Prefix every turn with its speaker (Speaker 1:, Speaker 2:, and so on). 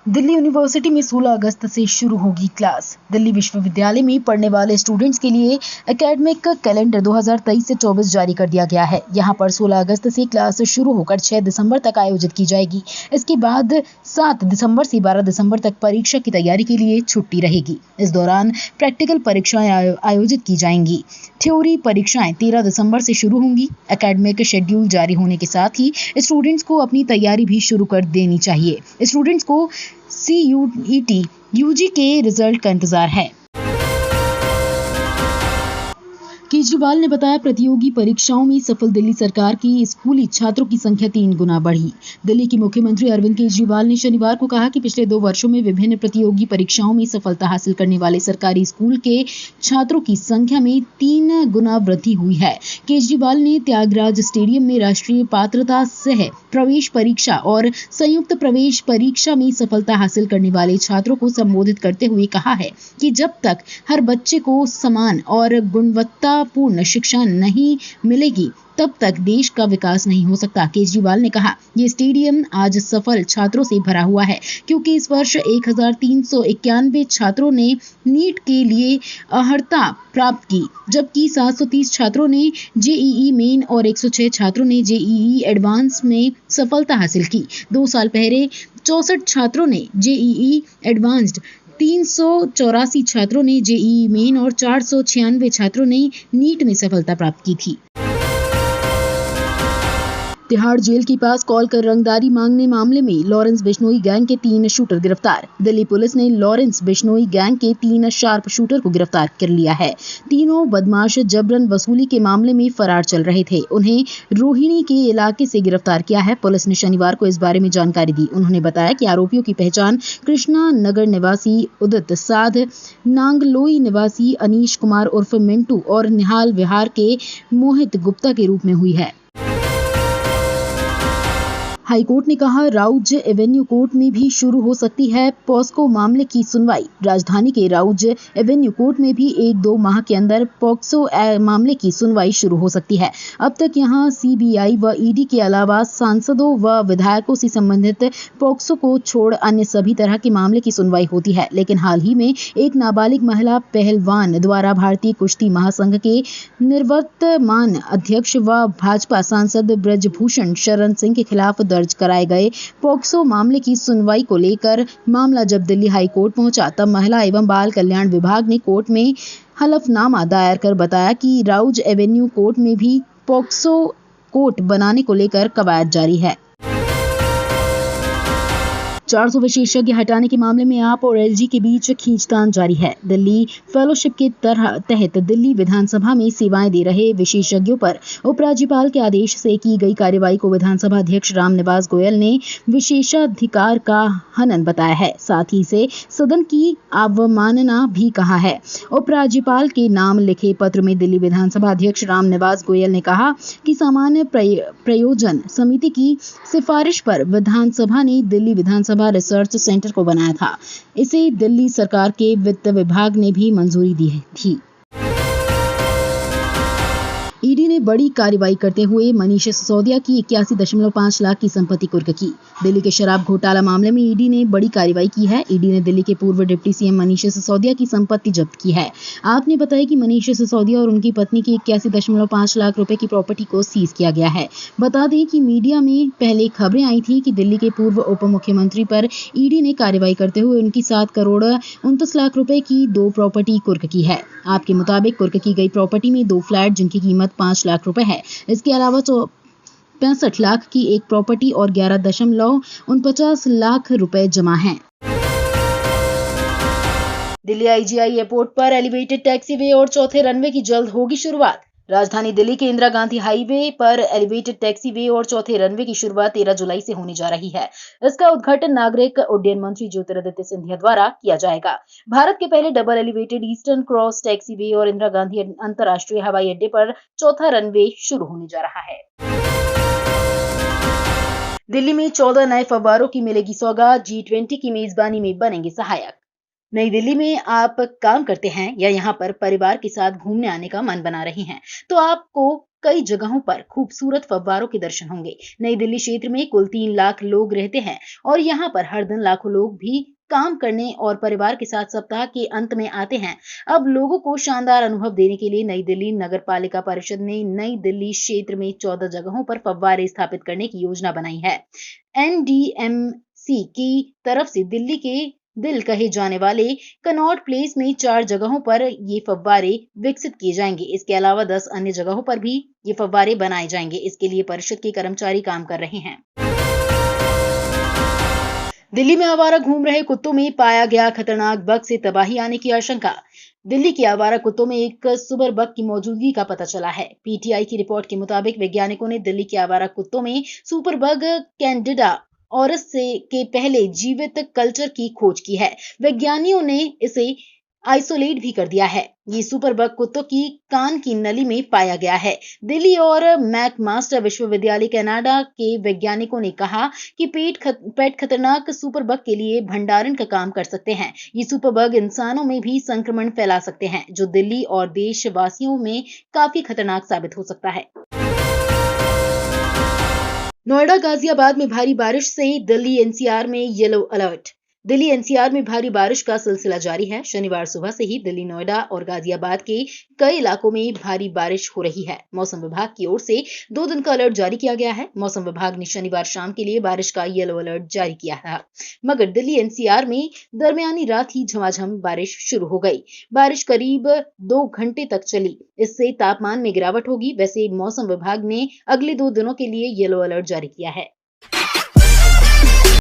Speaker 1: Delhi university में 16 अगस्त से शुरू होगी क्लास। दिल्ली विश्वविद्यालय में पढ़ने वाले स्टूडेंट्स के लिए एकेडमिक कैलेंडर 2023 से 24 जारी कर दिया गया है। यहां पर 16 अगस्त से क्लास शुरू होकर 6 दिसंबर तक आयोजित की जाएगी। इसके बाद 7 दिसंबर से 12 दिसंबर तक परीक्षा की तैयारी के लिए छुट्टी रहेगी। इस दौरान प्रैक्टिकल परीक्षाएं आयोजित की जाएंगी। थ्योरी परीक्षाएं 13 दिसंबर से शुरू होंगी। एकेडमिक शेड्यूल जारी होने के साथ ही स्टूडेंट्स को अपनी तैयारी भी शुरू कर देनी चाहिए। स्टूडेंट्स को CUET UG के रिजल्ट का इंतजार है। केजरीवाल ने बताया, प्रतियोगी परीक्षाओं में सफल दिल्ली सरकार की स्कूली छात्रों की संख्या 3 गुना बढ़ी। दिल्ली के मुख्यमंत्री अरविंद केजरीवाल ने शनिवार को कहा कि पिछले 2 वर्षों में विभिन्न प्रतियोगी परीक्षाओं में सफलता हासिल करने वाले सरकारी स्कूल के छात्रों की संख्या में 3 गुना वृद्धि हुई है। केजरीवाल ने त्यागराज स्टेडियम में राष्ट्रीय पात्रता सह प्रवेश परीक्षा और संयुक्त प्रवेश परीक्षा में सफलता हासिल करने वाले छात्रों को संबोधित करते हुए कहा है कि जब तक हर बच्चे को समान और गुणवत्तापूर्ण शिक्षा नहीं मिलेगी तब तक देश का विकास नहीं हो सकता। केजरीवाल ने कहा, ये स्टेडियम आज सफल छात्रों से भरा हुआ है क्योंकि इस वर्ष 1391 छात्रों ने नीट के लिए अर्हता प्राप्त की, जबकि 730 छात्रों ने JEE मेन और 106 छात्रों ने JEE एडवांस में सफलता हासिल की। 2 साल पहले 64 छात्रों ने JEE एडवांस्ड, 384 छात्रों ने JEE मेन और 496 छात्रों ने नीट में सफलता प्राप्त की थी। तिहाड़ जेल के पास कॉल कर रंगदारी मांगने मामले में लॉरेंस बिश्नोई गैंग के 3 शूटर गिरफ्तार। दिल्ली पुलिस ने लॉरेंस बिश्नोई गैंग के 3 शार्प शूटर को गिरफ्तार कर लिया है। तीनों बदमाश जबरन वसूली के मामले में फरार चल रहे थे। उन्हें रोहिणी के इलाके से गिरफ्तार किया है। पुलिस ने शनिवार को इस बारे में जानकारी दी। उन्होंने बताया कि आरोपियों की पहचान कृष्णा नगर निवासी उदित साध, नांगलोई निवासी अनीश कुमार उर्फ मिंटू और निहाल विहार के मोहित गुप्ता के रूप में हुई है। हाईकोर्ट ने कहा, राउज एवेन्यू कोर्ट में भी शुरू हो सकती है पॉस्को मामले की सुनवाई। राजधानी के राउज एवेन्यू कोर्ट में भी 1-2 माह के अंदर पॉक्सो मामले की सुनवाई शुरू हो सकती है। अब तक यहां CBI व ED के अलावा सांसदों व विधायकों से संबंधित पॉक्सो को छोड़ अन्य सभी तरह के मामले की सुनवाई होती है। लेकिन हाल ही में एक नाबालिग महिला पहलवान द्वारा भारतीय कुश्ती महासंघ के निवर्तमान अध्यक्ष व भाजपा सांसद ब्रजभूषण शरण सिंह के खिलाफ दर्ज कराए गए पॉक्सो मामले की सुनवाई को लेकर मामला जब दिल्ली हाई कोर्ट पहुंचा तब महिला एवं बाल कल्याण विभाग ने कोर्ट में हलफनामा दायर कर बताया कि राउज एवेन्यू कोर्ट में भी पॉक्सो कोर्ट बनाने को लेकर कवायद जारी है। 400 विशेषज्ञ हटाने के मामले में आप और LG के बीच खींचतान जारी है। दिल्ली फेलोशिप के तहत दिल्ली विधानसभा में सेवाएं दे रहे विशेषज्ञों पर उपराज्यपाल के आदेश से की गई कार्रवाई को विधानसभा अध्यक्ष रामनिवास गोयल ने विशेषाधिकार का हनन बताया है। साथ ही इसे सदन की अवमानना भी कहा है। उपराज्यपाल के नाम लिखे पत्र में दिल्ली विधानसभा अध्यक्ष रामनिवास गोयल ने कहा कि सामान्य प्रयोजन समिति की सिफारिश पर विधानसभा ने दिल्ली विधानसभा रिसर्च सेंटर को बनाया था। इसे दिल्ली सरकार के वित्त विभाग ने भी मंजूरी दी थी। ईडी ने बड़ी कार्रवाई करते हुए मनीष सिसोदिया की 81.5 लाख की संपत्ति कुर्क की। दिल्ली के शराब घोटाला मामले में ईडी ने बड़ी कार्रवाई की है। ईडी ने दिल्ली के पूर्व डिप्टी CM मनीष सिसोदिया की संपत्ति जब्त की है। आपने बताया कि मनीष सिसोदिया और उनकी पत्नी की 81.5 लाख रुपए की प्रॉपर्टी को सीज किया गया है। बता दें कि मीडिया में पहले खबरें आई थी कि दिल्ली के पूर्व उप मुख्यमंत्री पर ईडी ने कार्रवाई करते हुए उनकी 7 करोड़ 29 लाख रुपए की 2 प्रॉपर्टी कुर्क की है। आपके मुताबिक कुर्क की गई प्रॉपर्टी में 2 फ्लैट जिनकी कीमत 5 लाख रुपए है। इसके अलावा 65 लाख की एक प्रॉपर्टी और 11.49 लाख रुपए जमा हैं। दिल्ली IGI एयरपोर्ट पर एलिवेटेड टैक्सीवे और चौथे रनवे की जल्द होगी शुरुआत। राजधानी दिल्ली के इंदिरा गांधी हाईवे पर एलिवेटेड टैक्सीवे और चौथे रनवे की शुरुआत 13 जुलाई से होने जा रही है। इसका उद्घाटन नागरिक उड्डयन मंत्री ज्योतिरादित्य सिंधिया द्वारा किया जाएगा। भारत के पहले double elevated eastern cross taxiway और इंदिरा गांधी अंतर्राष्ट्रीय हवाई अड्डे पर चौथा रनवे शुरू होने जा रहा है। दिल्ली में 14 नए फव्वारों की मिलेगी सौगात। G20 की मेजबानी में बनेंगे सहायक। नई दिल्ली में आप काम करते हैं या यहाँ पर परिवार के साथ घूमने आने का मन बना रही हैं, तो आपको कई जगहों पर खूबसूरत फव्वारों के दर्शन होंगे। नई दिल्ली क्षेत्र में कुल 3 लाख लोग रहते हैं और यहाँ पर हर दिन लाखों लोग भी काम करने और परिवार के साथ सप्ताह के अंत में आते हैं। अब लोगों को शानदार अनुभव देने के लिए नई दिल्ली नगर पालिका परिषद ने नई दिल्ली क्षेत्र में 14 जगहों पर फव्वारे स्थापित करने की योजना बनाई है। एनडीएमसी की तरफ से दिल्ली के दिल कहे जाने वाले कनॉट प्लेस में 4 जगहों पर ये फव्वारे विकसित किए जाएंगे। इसके अलावा 10 अन्य जगहों पर भी ये फव्वारे बनाए जाएंगे। इसके लिए परिषद के कर्मचारी काम कर रहे हैं। दिल्ली में आवारा घूम रहे कुत्तों में पाया गया खतरनाक बग से तबाही आने की आशंका। दिल्ली के आवारा कुत्तों में एक सुपर बग की मौजूदगी का पता चला है। पीटीआई की रिपोर्ट के मुताबिक वैज्ञानिकों ने दिल्ली के आवारा कुत्तों में सुपर बग कैंडिडा औरस के पहले जीवित कल्चर की खोज की है। वैज्ञानिकों ने इसे आइसोलेट भी कर दिया है। ये सुपर बग कुत्तों की कान की नली में पाया गया है। दिल्ली और मैकमास्टर विश्वविद्यालय कनाडा के वैज्ञानिकों ने कहा कि पेट खतरनाक सुपर बग के लिए भंडारण का काम कर सकते हैं। ये सुपर बग इंसानों में भी संक्रमण फैला सकते हैं, जो दिल्ली और देशवासियों में काफी खतरनाक साबित हो सकता है। नोएडा गाजियाबाद में भारी बारिश से दिल्ली एनसीआर में येलो अलर्ट। दिल्ली एनसीआर में भारी बारिश का सिलसिला जारी है। शनिवार सुबह से ही दिल्ली, नोएडा और गाजियाबाद के कई इलाकों में भारी बारिश हो रही है। मौसम विभाग की ओर से 2 दिन का अलर्ट जारी किया गया है। मौसम विभाग ने शनिवार शाम के लिए बारिश का येलो अलर्ट जारी किया था, मगर दिल्ली एनसीआर में दरमियानी रात ही झमाझम बारिश शुरू हो गई। बारिश करीब 2 घंटे तक चली। इससे तापमान में गिरावट होगी। वैसे मौसम विभाग ने अगले 2 दिनों के लिए येलो अलर्ट जारी किया है।